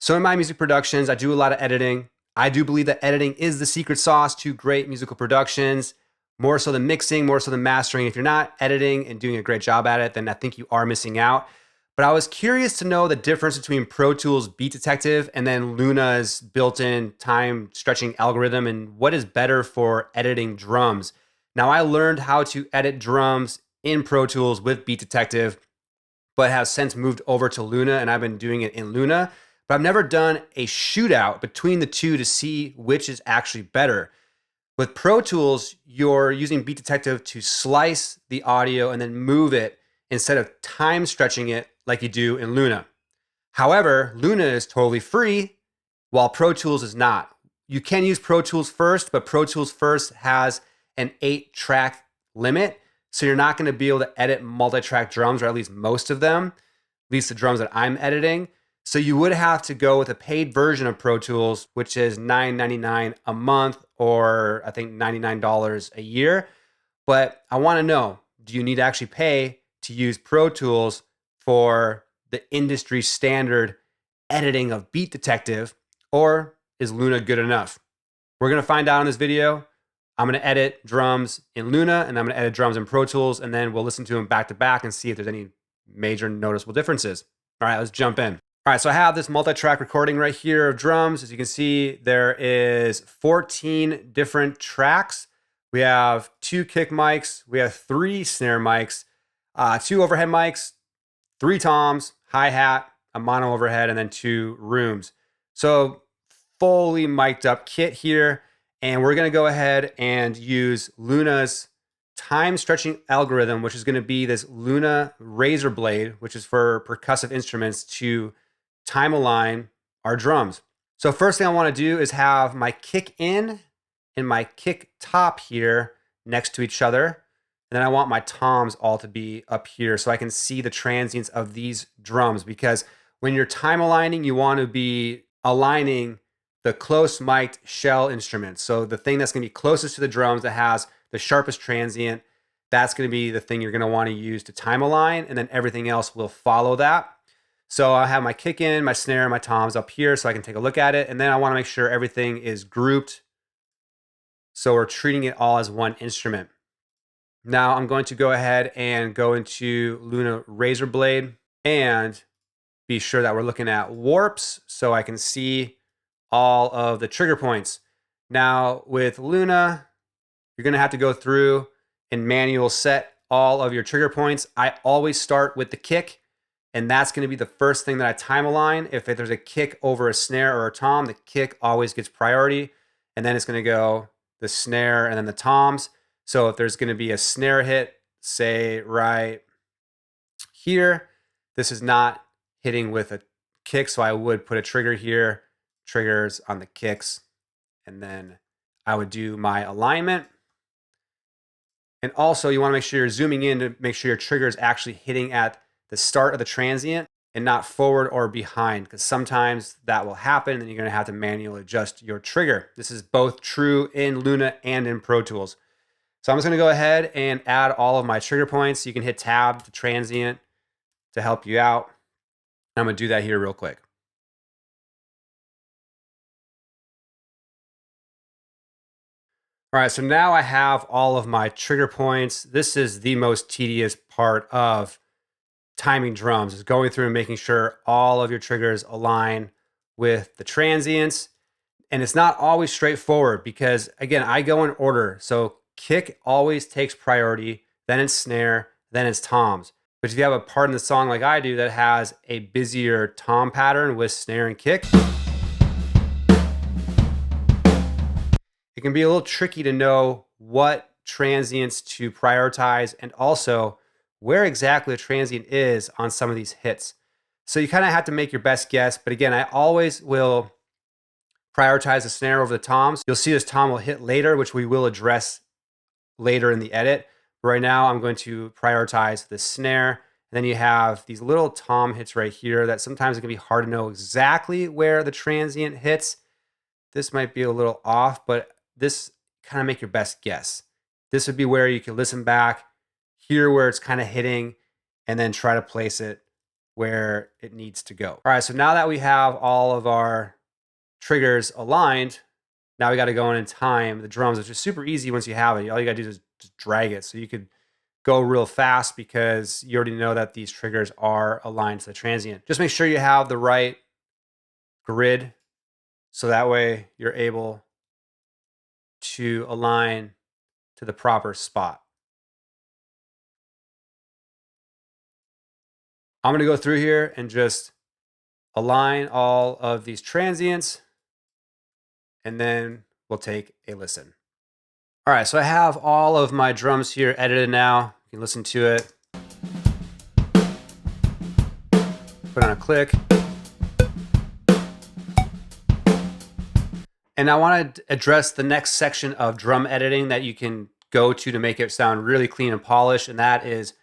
So in my music productions, I do a lot of editing. I do believe that editing is the secret sauce to great musical productions, more so than mixing, more so than mastering. If you're not editing and doing a great job at it, then I think you are missing out. But I was curious to know the difference between Pro Tools Beat Detective and then Luna's built-in time stretching algorithm and what is better for editing drums. Now, I learned how to edit drums in Pro Tools with Beat Detective, but have since moved over to Luna, and I've been doing it in Luna. But I've never done a shootout between the two to see which is actually better. With Pro Tools, you're using Beat Detective to slice the audio and then move it instead of time stretching it like you do in Luna. However, Luna is totally free, while Pro Tools is not. You can use Pro Tools first, but Pro Tools first has an 8-track limit. So you're not going to be able to edit multi-track drums, or at least most of them, at least the drums that I'm editing. So you would have to go with a paid version of Pro Tools, which is $9.99 a month, or I think $99 a year. But I want to know, do you need to actually pay to use Pro Tools for the industry standard editing of Beat Detective, or is Luna good enough? We're going to find out in this video. I'm going to edit drums in Luna, and I'm going to edit drums in Pro Tools, and then we'll listen to them back to back and see if there's any major noticeable differences. All right, let's jump in. All right, so I have this multi-track recording right here of drums. As you can see, there is 14 different tracks. We have 2 kick mics, we have 3 snare mics, 2 overhead mics, 3 toms, hi-hat, a mono overhead, and then 2 rooms. So fully mic'd up kit here. And we're going to go ahead and use Luna's time stretching algorithm, which is going to be this Luna razor blade, which is for percussive instruments, to time align our drums. So first thing I want to do is have my kick in and my kick top here next to each other. And then I want my toms all to be up here so I can see the transients of these drums, because when you're time aligning, you want to be aligning the close mic'd shell instruments. So the thing that's going to be closest to the drums that has the sharpest transient, that's going to be the thing you're going to want to use to time align, and then everything else will follow that. So I have my kick in, my snare, my toms up here so I can take a look at it, and then I want to make sure everything is grouped so we're treating it all as one instrument. Now I'm going to go ahead and go into Luna Razor Blade and be sure that we're looking at warps so I can see all of the trigger points. Now with Luna, you're going to have to go through and manual set all of your trigger points. I always start with the kick, and that's going to be the first thing that I time align. If there's a kick over a snare or a tom, the kick always gets priority, and then it's going to go the snare and then the toms. So if there's going to be a snare hit, say right here, this is not hitting with a kick, so I would put a trigger here, triggers on the kicks, and then I would do my alignment. And also you want to make sure you're zooming in to make sure your trigger is actually hitting at the start of the transient and not forward or behind, because sometimes that will happen and you're going to have to manually adjust your trigger. This is both true in Luna and in Pro Tools. So I'm just going to go ahead and add all of my trigger points. You can hit tab to transient to help you out. I'm going to do that here real quick. All right, so now I have all of my trigger points. This is the most tedious part of timing drums, is going through and making sure all of your triggers align with the transients. And it's not always straightforward because, again, I go in order. So kick always takes priority, then it's snare, then it's toms. But if you have a part in the song like I do that has a busier tom pattern with snare and kick, it can be a little tricky to know what transients to prioritize and also where exactly the transient is on some of these hits. So you kind of have to make your best guess. But again, I always will prioritize the snare over the toms. You'll see this tom will hit later, which we will address later in the edit. But right now I'm going to prioritize the snare. And then you have these little tom hits right here that sometimes it can be hard to know exactly where the transient hits. This might be a little off, but this kind of make your best guess. This would be where you can listen back, hear where it's kind of hitting, and then try to place it where it needs to go. All right, so now that we have all of our triggers aligned, now we got to go in and time the drums, which is super easy once you have it. All you got to do is just drag it. So you could go real fast because you already know that these triggers are aligned to the transient. Just make sure you have the right grid so that way you're able to align to the proper spot. I'm going to go through here and just align all of these transients, and then we'll take a listen. All right, so I have all of my drums here edited now. You can listen to it. Put on a click. And I want to address the next section of drum editing that you can go to make it sound really clean and polished, and that is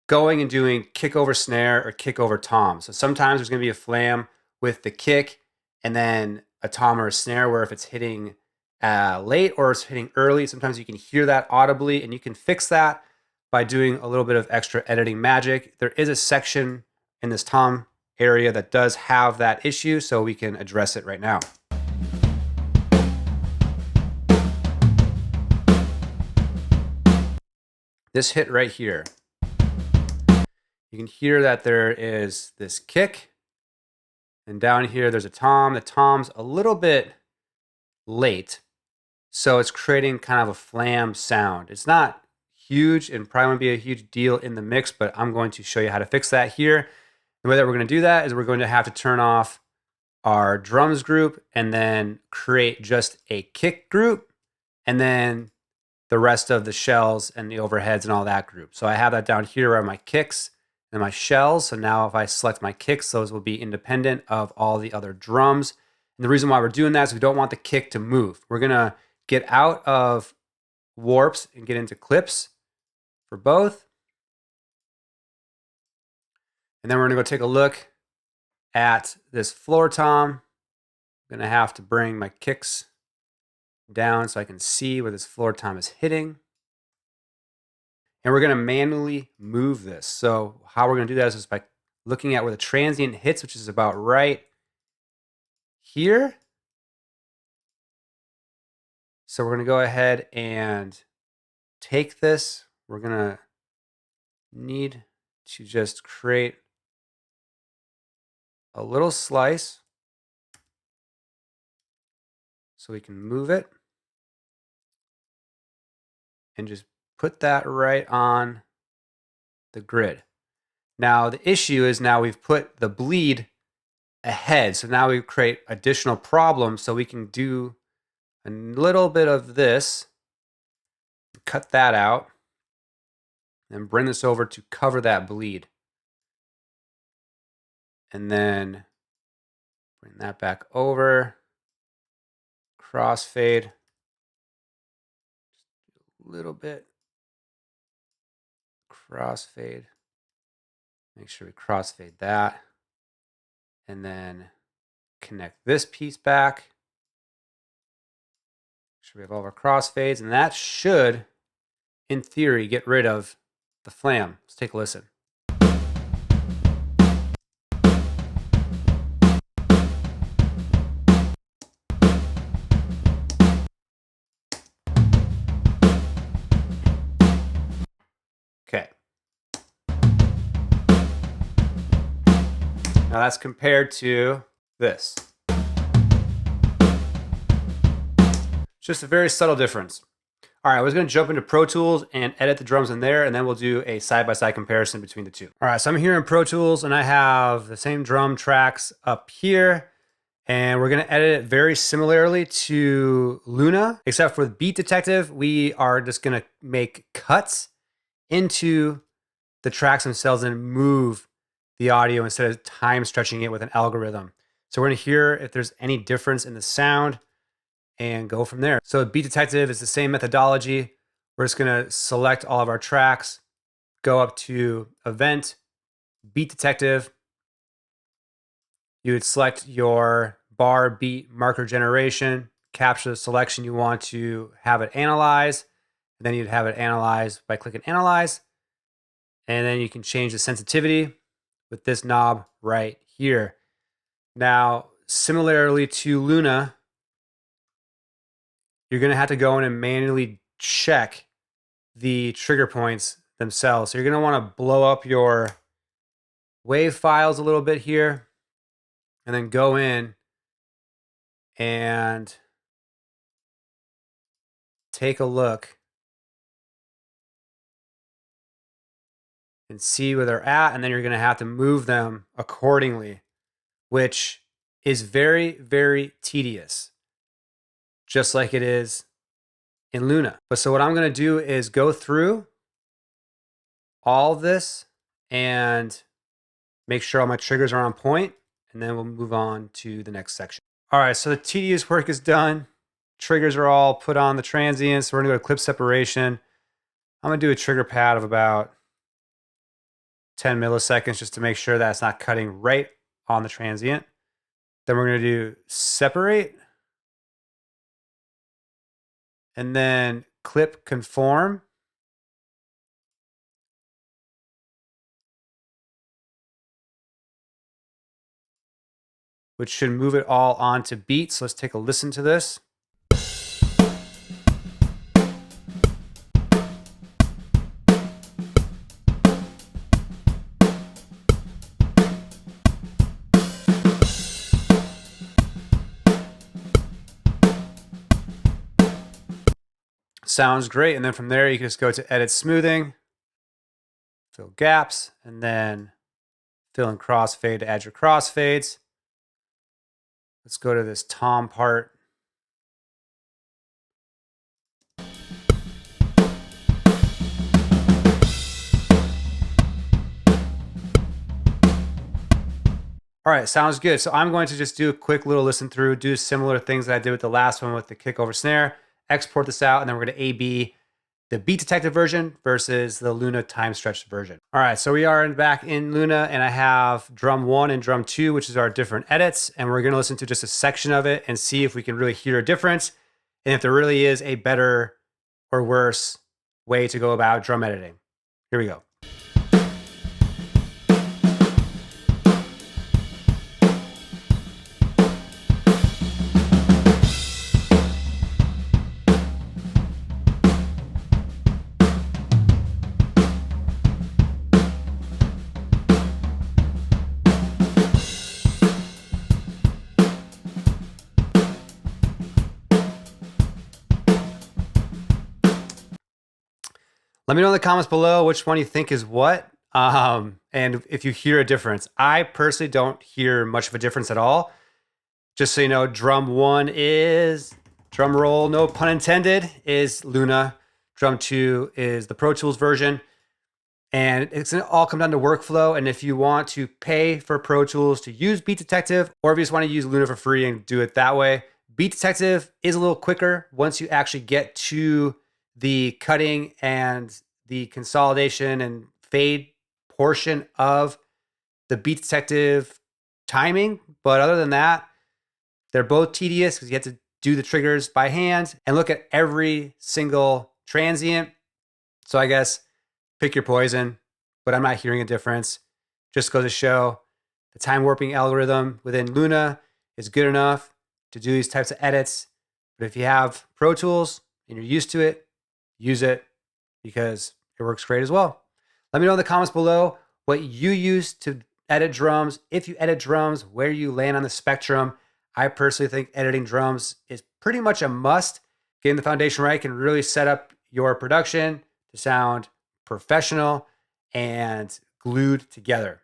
going and doing kick over snare or kick over tom. So sometimes there's going to be a flam with the kick and then a tom or a snare where if it's hitting late or it's hitting early, sometimes you can hear that audibly, and you can fix that by doing a little bit of extra editing magic. There is a section in this tom area that does have that issue, so we can address it right now. This hit right here, you can hear that there is this kick, and down here there's a tom. The tom's a little bit late, so it's creating kind of a flam sound. It's not huge and probably won't be a huge deal in the mix, but I'm going to show you how to fix that here. The way that we're going to do that is we're going to have to turn off our drums group and then create just a kick group, and then the rest of the shells and the overheads and all that group. So I have that down here are my kicks and my shells. So now if I select my kicks, those will be independent of all the other drums. And the reason why we're doing that is we don't want the kick to move. We're gonna get out of warps and get into clips for both. And then we're gonna go take a look at this floor tom. I'm gonna have to bring my kicks down so I can see where this floor tom is hitting. And we're going to manually move this. So how we're going to do that is just by looking at where the transient hits, which is about right here. So we're going to go ahead and take this. We're going to need to just create a little slice so we can move it. And just put that right on the grid. Now the issue is now we've put the bleed ahead. So now we create additional problems, so we can do a little bit of this, cut that out, and bring this over to cover that bleed. And then bring that back over, crossfade, just a little bit. Crossfade. Make sure we crossfade that. And then connect this piece back. Make sure we have all of our crossfades. And that should, in theory, get rid of the flam. Let's take a listen. Okay. Now that's compared to this. Just a very subtle difference. All right, I was going to jump into Pro Tools and edit the drums in there, and then we'll do a side-by-side comparison between the two. All right, so I'm here in Pro Tools, and I have the same drum tracks up here, and we're going to edit it very similarly to Luna, except for the Beat Detective, we are just going to make cuts into the tracks themselves and move the audio instead of time stretching it with an algorithm. So we're going to hear if there's any difference in the sound and go from there. So Beat Detective is the same methodology. We're just going to select all of our tracks, go up to Event, Beat Detective. You would select your bar beat marker generation, capture the selection you want to have it analyze, and then you'd have it analyzed by clicking Analyze. And then you can change the sensitivity. with this knob right here. Now, similarly to Luna, you're going to have to go in and manually check the trigger points themselves. So you're going to want to blow up your wave files a little bit here and then go in and take a look and see where they're at, and then you're going to have to move them accordingly, which is very, very tedious, just like it is in Luna. But so what I'm going to do is go through all of this and make sure all my triggers are on point, and then we'll move on to the next section. All right, so the tedious work is done. Triggers are all put on the transients. So we're going to go to clip separation. I'm going to do a trigger pad of about 10 milliseconds just to make sure that it's not cutting right on the transient. Then we're going to do separate and then clip conform. Which should move it all onto beat. So let's take a listen to this. Sounds great. And then from there, you can just go to edit smoothing, fill gaps, and then fill in crossfade to add your crossfades. Let's go to this tom part. All right, sounds good. So I'm going to just do a quick little listen through, do similar things that I did with the last one with the kick over snare, export this out, and then we're going to A/B the beat detective version versus the Luna time stretched version. All right, so we are back in Luna, and I have drum 1 and drum 2, which is our different edits, and we're going to listen to just a section of it and see if we can really hear a difference and if there really is a better or worse way to go about drum editing. Here we go. Let me know in the comments below which one you think is what, and if you hear a difference. I personally don't hear much of a difference at all. Just so you know, drum 1 is, drum roll, no pun intended, is Luna. Drum 2 is the Pro Tools version. And it's going to all come down to workflow. And if you want to pay for Pro Tools to use Beat Detective, or if you just want to use Luna for free and do it that way, Beat Detective is a little quicker once you actually get to the cutting and the consolidation and fade portion of the Beat Detective timing. But other than that, they're both tedious because you have to do the triggers by hand and look at every single transient. So I guess pick your poison, but I'm not hearing a difference. Just goes to show the time warping algorithm within Luna is good enough to do these types of edits. But if you have Pro Tools and you're used to it, use it because it works great as well. Let me know in the comments below what you use to edit drums. If you edit drums, where you land on the spectrum. I personally think editing drums is pretty much a must. Getting the foundation right can really set up your production to sound professional and glued together.